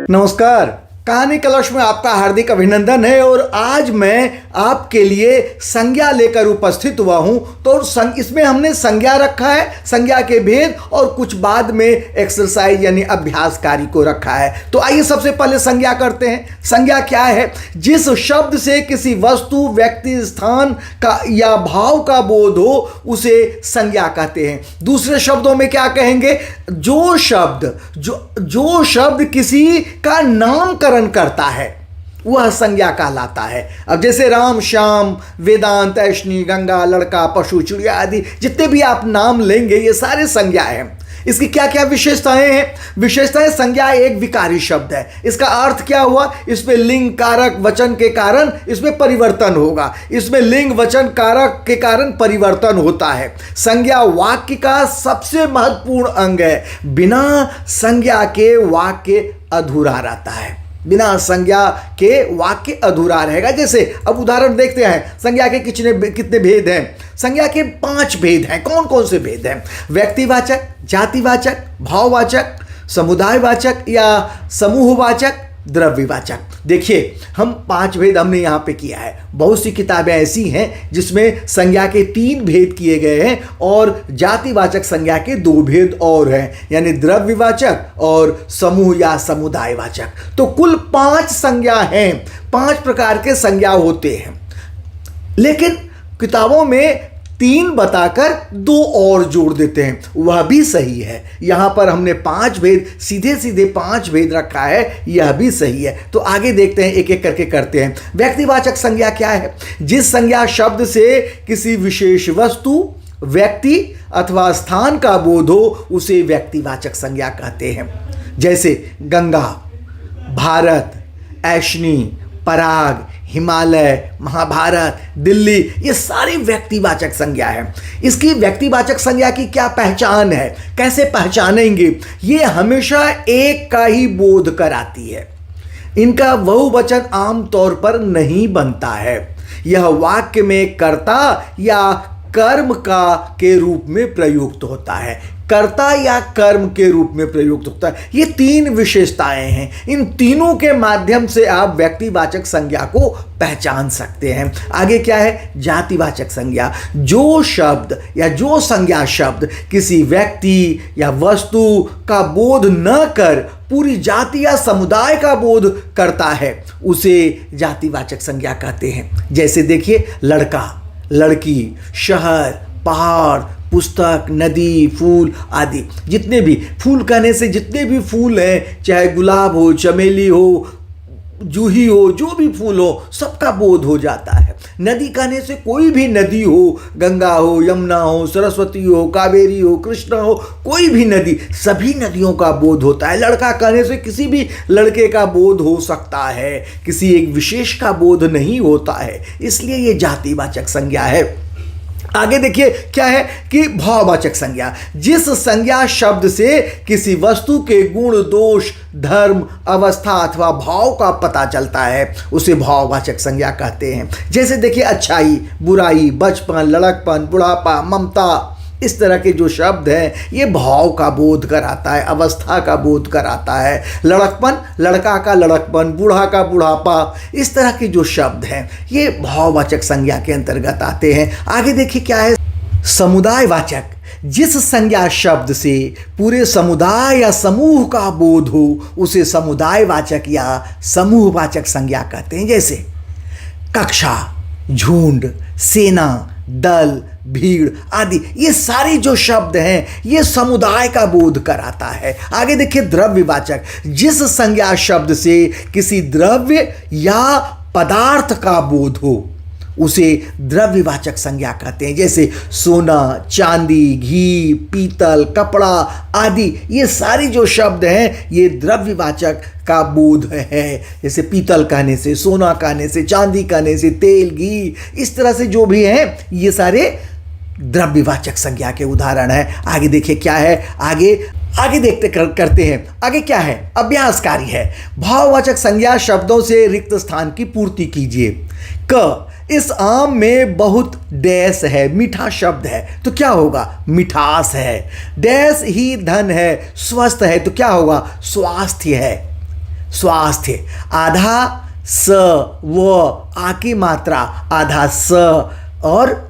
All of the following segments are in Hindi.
नमस्कार। कहानी कलश में आपका हार्दिक अभिनंदन है और आज मैं आपके लिए संज्ञा लेकर उपस्थित हुआ हूं। तो इसमें हमने संज्ञा रखा है, संज्ञा के भेद, और कुछ बाद में एक्सरसाइज यानी अभ्यास कार्य को रखा है। तो आइए सबसे पहले संज्ञा करते हैं। संज्ञा क्या है? जिस शब्द से किसी वस्तु, व्यक्ति, स्थान का या भाव का बोध हो उसे संज्ञा कहते हैं। दूसरे शब्दों में क्या कहेंगे? जो शब्द किसी का नामकरण करता है वह संज्ञा कहलाता है। अब जैसे राम, श्याम, वेदांत, ऐशनी, गंगा, लड़का, पशु, चिड़िया आदि जितने भी आप नाम लेंगे ये सारे संज्ञा हैं। इसकी क्या क्या विशेषताएं हैं? विशेषताएं, संज्ञा एक विकारी शब्द है। इसका अर्थ क्या हुआ? इसमें लिंग, कारक, वचन के कारण इसमें परिवर्तन होगा। इसमें लिंग, वचन, कारक के कारण परिवर्तन होता है। संज्ञा वाक्य का सबसे महत्वपूर्ण अंग है। बिना संज्ञा के वाक्य अधूरा रहता है। बिना संज्ञा के वाक्य अधूरा रहेगा। जैसे अब उदाहरण देखते हैं, संज्ञा के कितने भेद हैं? संज्ञा के 5 भेद हैं। कौन कौन से भेद हैं? व्यक्तिवाचक, जातिवाचक, भाववाचक, समुदायवाचक या समूहवाचक, द्रव्यवाचक। देखिए, हम 5 भेद हमने यहाँ पे किया है। बहुत सी किताबें ऐसी हैं जिसमें संज्ञा के 3 भेद किए गए हैं और जातिवाचक संज्ञा के 2 भेद और हैं, यानी द्रव्यवाचक और समूह या समुदायवाचक। तो कुल 5 संज्ञा हैं। 5 प्रकार के संज्ञा होते हैं, लेकिन किताबों में 3 बताकर 2 और जोड़ देते हैं, वह भी सही है। यहां पर हमने 5 भेद, सीधे सीधे 5 भेद रखा है, यह भी सही है। तो आगे देखते हैं, एक एक करके करते हैं। व्यक्तिवाचक संज्ञा क्या है? जिस संज्ञा शब्द से किसी विशेष वस्तु, व्यक्ति अथवा स्थान का बोध हो उसे व्यक्तिवाचक संज्ञा कहते हैं। जैसे गंगा, भारत, ऐशनी, पराग, हिमालय, महाभारत, दिल्ली, ये सारी व्यक्तिवाचक संज्ञा है। इसकी व्यक्तिवाचक संज्ञा की क्या पहचान है? कैसे पहचानेंगे? ये हमेशा एक का ही बोध कराती है। इनका बहुवचन आमतौर पर नहीं बनता है। यह वाक्य में कर्ता या कर्म के रूप में प्रयुक्त होता है। कर्ता या कर्म के रूप में प्रयुक्त होता है। ये 3 विशेषताएं हैं। इन तीनों के माध्यम से आप व्यक्तिवाचक संज्ञा को पहचान सकते हैं। आगे क्या है? जातिवाचक संज्ञा। जो शब्द या जो संज्ञा शब्द किसी व्यक्ति या वस्तु का बोध न कर पूरी जाति या समुदाय का बोध करता है उसे जातिवाचक संज्ञा कहते हैं। जैसे देखिए, लड़का, लड़की, शहर, पहाड़, पुस्तक, नदी, फूल आदि। जितने भी फूल कहने से जितने भी फूल हैं, चाहे गुलाब हो, चमेली हो, जूही हो, जो भी फूल हो, सबका बोध हो जाता है। नदी कहने से कोई भी नदी हो, गंगा हो, यमुना हो, सरस्वती हो, कावेरी हो, कृष्णा हो, कोई भी नदी, सभी नदियों का बोध होता है। लड़का कहने से किसी भी लड़के का बोध हो सकता है, किसी एक विशेष का बोध नहीं होता है। इसलिए ये जातिवाचक संज्ञा है। आगे देखिए क्या है कि भाववाचक संज्ञा। जिस संज्ञा शब्द से किसी वस्तु के गुण, दोष, धर्म, अवस्था अथवा भाव का पता चलता है उसे भाववाचक संज्ञा कहते हैं। जैसे देखिए, अच्छाई, बुराई, बचपन, लड़कपन, बुढ़ापा, ममता, इस तरह के जो शब्द हैं ये भाव का बोध कराता है, अवस्था का बोध कराता है। लड़कपन, लड़का का लड़कपन, बूढ़ा का बुढ़ापा, इस तरह के जो शब्द हैं ये भाववाचक संज्ञा के अंतर्गत आते हैं। आगे देखिए क्या है? समुदायवाचक। जिस संज्ञा शब्द से पूरे समुदाय या समूह का बोध हो उसे समुदायवाचक या समूहवाचक संज्ञा कहते हैं। जैसे कक्षा, झुंड, सेना, दल, भीड़ आदि, ये सारे जो शब्द हैं ये समुदाय का बोध कराता है। आगे देखिए, द्रव्यवाचक। जिस संज्ञा शब्द से किसी द्रव्य या पदार्थ का बोध हो उसे द्रव्यवाचक संज्ञा कहते हैं। जैसे सोना, चांदी, घी, पीतल, कपड़ा आदि, ये सारी जो शब्द हैं ये द्रव्यवाचक का बोध है। जैसे पीतल कहने से, सोना कहने से, चांदी कहने से, तेल, घी, इस तरह से जो भी हैं ये सारे द्रव्यवाचक संज्ञा के उदाहरण है। आगे देखिए क्या है? आगे देखते करते हैं। आगे क्या है? अभ्यास कार्य है। भाववाचक संज्ञा शब्दों से रिक्त स्थान की पूर्ति कीजिए। क, इस आम में बहुत डैश है, मीठा शब्द है, तो क्या होगा? मिठास है। डैश ही धन है, स्वस्थ है, तो क्या होगा? स्वास्थ्य है। स्वास्थ्य, आधा स व आ की मात्रा, आधा स और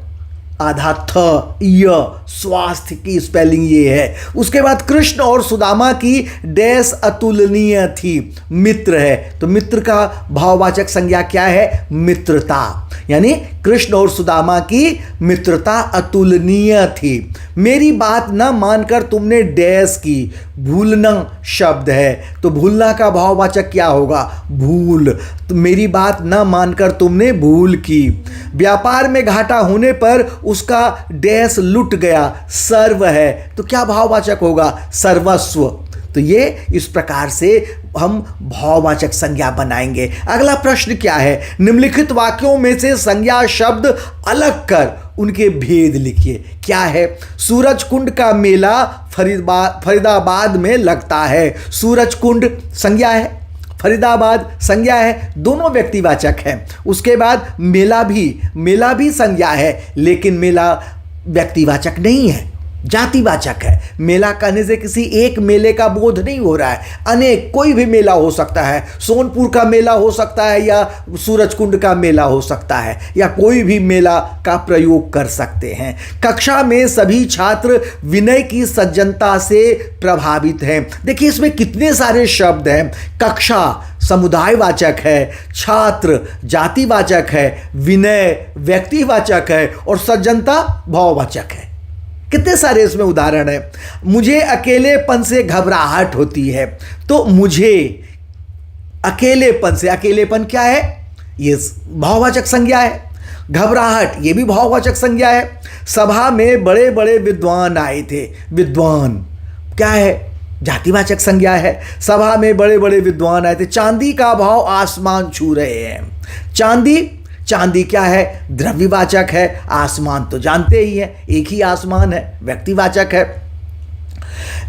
आधा थ य, स्वास्थ्य की स्पेलिंग ये है। उसके बाद कृष्ण और सुदामा की डैश अतुलनीय थी, मित्र है, तो मित्र का भाववाचक संज्ञा क्या है? मित्रता। यानी कृष्ण और सुदामा की मित्रता अतुलनीय थी। मेरी बात न मानकर तुमने डैश की, भूलना शब्द है, तो भूलना का भाववाचक क्या होगा? भूल। तो मेरी बात न मानकर तुमने भूल की। व्यापार में घाटा होने पर उसका डैश लुट गया, सर्व है, तो क्या भाववाचक होगा? सर्वस्व। तो ये इस प्रकार से हम भाववाचक संज्ञा बनाएंगे। अगला प्रश्न क्या है? निम्नलिखित वाक्यों में से संज्ञा शब्द अलग कर उनके भेद लिखिए। क्या है? सूरज कुंड का मेला फरीदाबाद में लगता है। सूरज कुंड संज्ञा है, फरीदाबाद संज्ञा है, दोनों व्यक्तिवाचक हैं। उसके बाद मेला भी संज्ञा है, लेकिन मेला व्यक्तिवाचक नहीं है, जातिवाचक है। मेला कहने से किसी एक मेले का बोध नहीं हो रहा है, अनेक, कोई भी मेला हो सकता है। सोनपुर का मेला हो सकता है या सूरजकुंड का मेला हो सकता है, या कोई भी मेला का प्रयोग कर सकते हैं। कक्षा में सभी छात्र विनय की सज्जनता से प्रभावित हैं। देखिए इसमें कितने सारे शब्द हैं। कक्षा समुदायवाचक है, छात्र जातिवाचक है, विनय व्यक्तिवाचक है और सज्जनता भाववाचक है। कितने सारे इसमें उदाहरण है। मुझे अकेलेपन से घबराहट होती है, तो मुझे अकेलेपन से, अकेलेपन क्या है? ये भाववाचक संज्ञा है। घबराहट ये भी भाववाचक संज्ञा है। सभा में बड़े बड़े विद्वान आए थे, विद्वान क्या है? जातिवाचक संज्ञा है। सभा में बड़े बड़े विद्वान आए थे। चांदी का भाव आसमान छू रहे हैं। चांदी क्या है? द्रव्यवाचक है। आसमान तो जानते ही हैं, एक ही आसमान है, व्यक्तिवाचक है।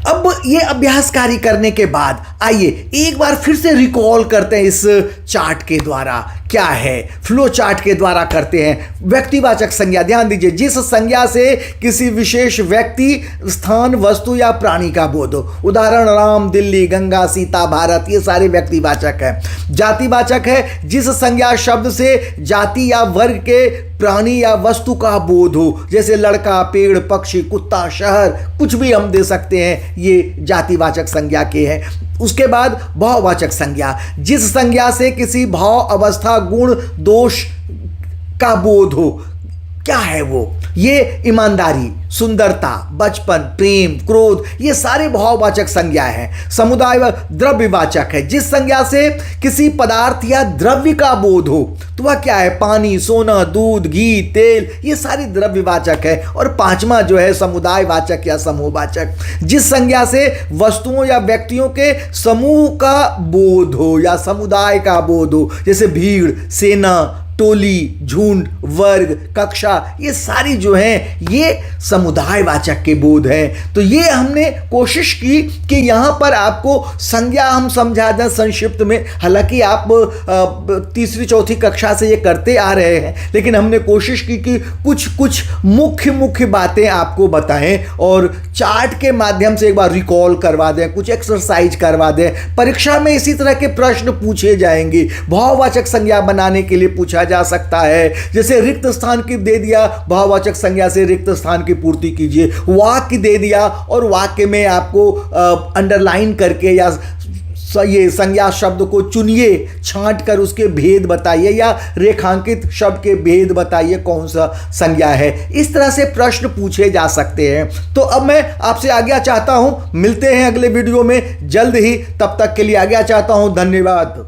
अब ये अभ्यासकारी करने के बाद आइए एक बार फिर से रिकॉल करते हैं इस चार्ट के द्वारा। क्या है? फ्लो चार्ट के द्वारा करते हैं। व्यक्तिवाचक संज्ञा, ध्यान दीजिए, जिस संज्ञा से किसी विशेष व्यक्ति, स्थान, वस्तु या प्राणी का बोध हो। उदाहरण राम, दिल्ली, गंगा, सीता, भारत, ये सारे व्यक्तिवाचक है। जातिवाचक है जिस संज्ञा शब्द से जाति या वर्ग के प्राणी या वस्तु का बोध हो, जैसे लड़का, पेड़, पक्षी, कुत्ता, शहर, कुछ भी हम दे सकते हैं, ये जातिवाचक संज्ञा के हैं। उसके बाद भाववाचक संज्ञा, जिस संज्ञा से किसी भाव, अवस्था, गुण, दोष का बोध हो। क्या है वो? ये ईमानदारी, सुंदरता, बचपन, प्रेम, क्रोध, ये सारे भाववाचक संज्ञा हैं। समुदाय द्रव्यवाचक है, जिस संज्ञा से किसी पदार्थ या द्रव्य का बोध हो, तो वह क्या है? पानी, सोना, दूध, घी, तेल, ये सारी द्रव्यवाचक है। और पांचवा जो है समुदायवाचक या समूहवाचक, जिस संज्ञा से वस्तुओं या व्यक्तियों के समूह का बोध हो या समुदाय का बोध हो, जैसे भीड़, सेना, टोली, झुंड, वर्ग, कक्षा, ये सारी जो हैं ये समुदायवाचक के बोध हैं। तो ये हमने कोशिश की कि यहाँ पर आपको संज्ञा हम समझा दें संक्षिप्त में। हालांकि आप तीसरी चौथी कक्षा से ये करते आ रहे हैं, लेकिन हमने कोशिश की कि कुछ मुख्य बातें आपको बताएं और चार्ट के माध्यम से एक बार रिकॉल करवा दें, कुछ एक्सरसाइज करवा दें। परीक्षा में इसी तरह के प्रश्न पूछे जाएंगे। भाववाचक संज्ञा बनाने के लिए पूछा जा सकता है, जैसे रिक्त स्थान की दे दिया, भाववाचक संज्ञा से रिक्त स्थान की पूर्ति कीजिए। वाक्य दे दिया और वाक्य में आपको अंडरलाइन करके या ये संज्ञा शब्द को चुनिए, छांट कर उसके भेद बताइए या रेखांकित शब्द के भेद बताइए कौन सा संज्ञा है। इस तरह से प्रश्न पूछे जा सकते हैं। तो अब मैं आपसे आज्ञा चाहता हूं, मिलते हैं अगले वीडियो में जल्द ही। तब तक के लिए आज्ञा चाहता हूं, धन्यवाद।